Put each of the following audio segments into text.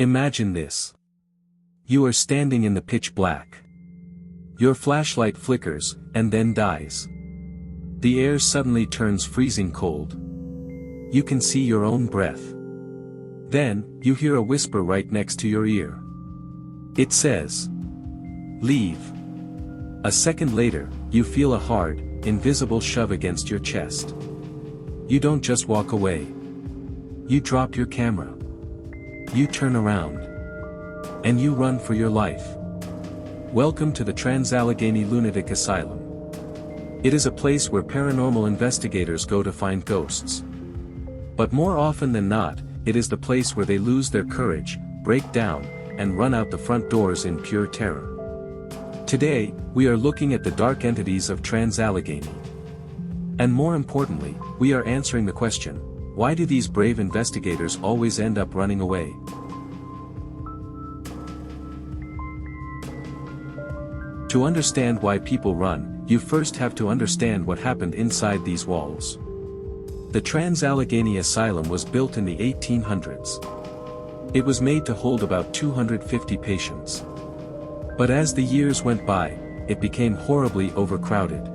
Imagine this. You are standing in the pitch black. Your flashlight flickers, and then dies. The air suddenly turns freezing cold. You can see your own breath. Then, you hear a whisper right next to your ear. It says, "Leave." A second later, you feel a hard, invisible shove against your chest. You don't just walk away. You drop your camera. You turn around. And you run for your life. Welcome to the Trans-Allegheny Lunatic Asylum. It is a place where paranormal investigators go to find ghosts. But more often than not, it is the place where they lose their courage, break down, and run out the front doors in pure terror. Today, we are looking at the dark entities of Trans-Allegheny. And more importantly, we are answering the question, why do these brave investigators always end up running away? To understand why people run, you first have to understand what happened inside these walls. The Trans-Allegheny Asylum was built in the 1800s. It was made to hold about 250 patients. But as the years went by, it became horribly overcrowded.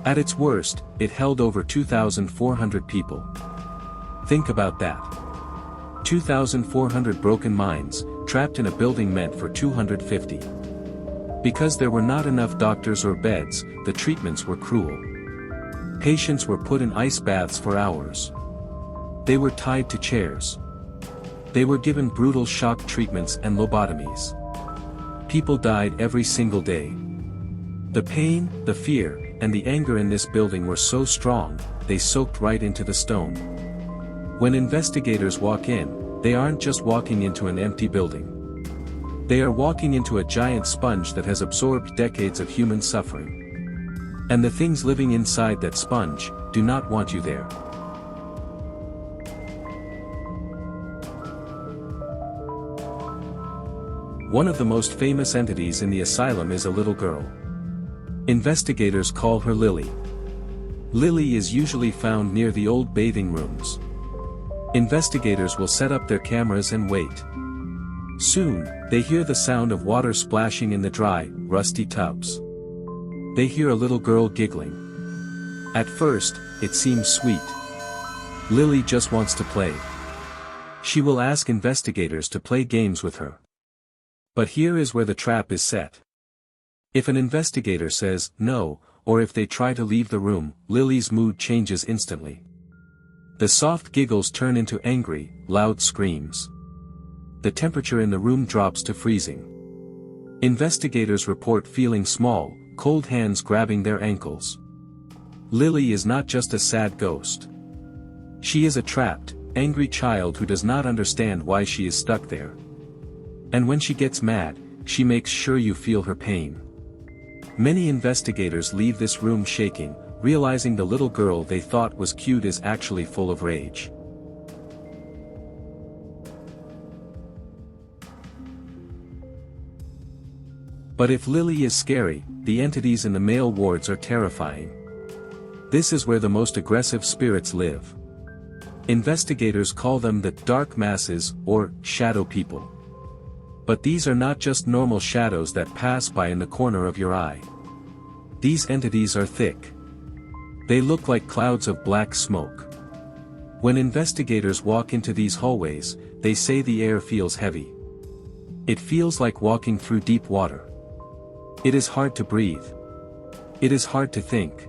At its worst, it held over 2,400 people. Think about that. 2,400 broken minds, trapped in a building meant for 250. Because there were not enough doctors or beds, the treatments were cruel. Patients were put in ice baths for hours. They were tied to chairs. They were given brutal shock treatments and lobotomies. People died every single day. The pain, the fear, and the anger in this building were so strong, they soaked right into the stone. When investigators walk in, they aren't just walking into an empty building. They are walking into a giant sponge that has absorbed decades of human suffering. And the things living inside that sponge do not want you there. One of the most famous entities in the asylum is a little girl. Investigators call her Lily. Lily is usually found near the old bathing rooms. Investigators will set up their cameras and wait. Soon, they hear the sound of water splashing in the dry, rusty tubs. They hear a little girl giggling. At first, it seems sweet. Lily just wants to play. She will ask investigators to play games with her. But here is where the trap is set. If an investigator says no, or if they try to leave the room, Lily's mood changes instantly. The soft giggles turn into angry, loud screams. The temperature in the room drops to freezing. Investigators report feeling small, cold hands grabbing their ankles. Lily is not just a sad ghost. She is a trapped, angry child who does not understand why she is stuck there. And when she gets mad, she makes sure you feel her pain. Many investigators leave this room shaking, realizing the little girl they thought was cute is actually full of rage. But if Lily is scary, the entities in the male wards are terrifying. This is where the most aggressive spirits live. Investigators call them the dark masses, or shadow people. But these are not just normal shadows that pass by in the corner of your eye. These entities are thick. They look like clouds of black smoke. When investigators walk into these hallways, they say the air feels heavy. It feels like walking through deep water. It is hard to breathe. It is hard to think.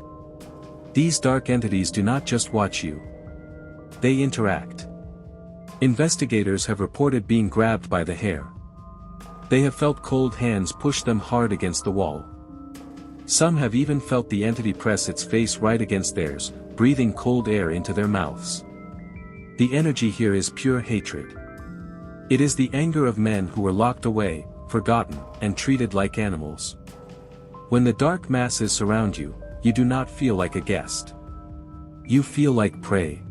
These dark entities do not just watch you. They interact. Investigators have reported being grabbed by the hair. They have felt cold hands push them hard against the wall. Some have even felt the entity press its face right against theirs, breathing cold air into their mouths. The energy here is pure hatred. It is the anger of men who were locked away, forgotten, and treated like animals. When the dark masses surround you, you do not feel like a guest. You feel like prey.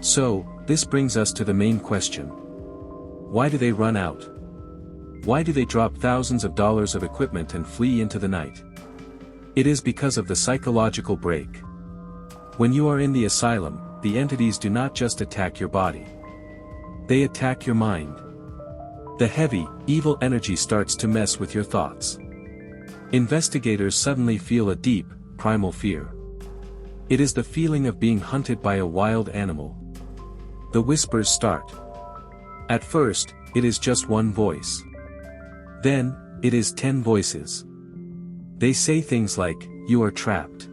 So, this brings us to the main question. Why do they run out? Why do they drop thousands of dollars of equipment and flee into the night? It is because of the psychological break. When you are in the asylum, the entities do not just attack your body. They attack your mind. The heavy, evil energy starts to mess with your thoughts. Investigators suddenly feel a deep, primal fear. It is the feeling of being hunted by a wild animal. The whispers start. At first, it is just one voice. Then, it is 10 voices. They say things like, "You are trapped."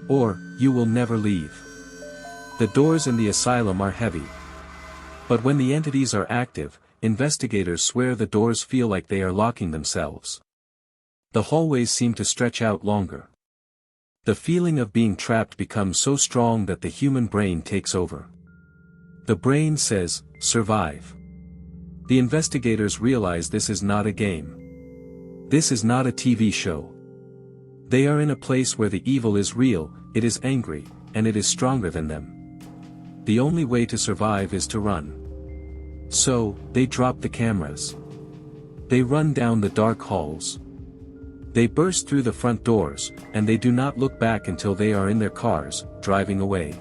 Or, "You will never leave." The doors in the asylum are heavy. But when the entities are active, investigators swear the doors feel like they are locking themselves. The hallways seem to stretch out longer. The feeling of being trapped becomes so strong that the human brain takes over. The brain says, "Survive." The investigators realize this is not a game. This is not a TV show. They are in a place where the evil is real, it is angry, and it is stronger than them. The only way to survive is to run. So, they drop the cameras. They run down the dark halls. They burst through the front doors, and they do not look back until they are in their cars, driving away.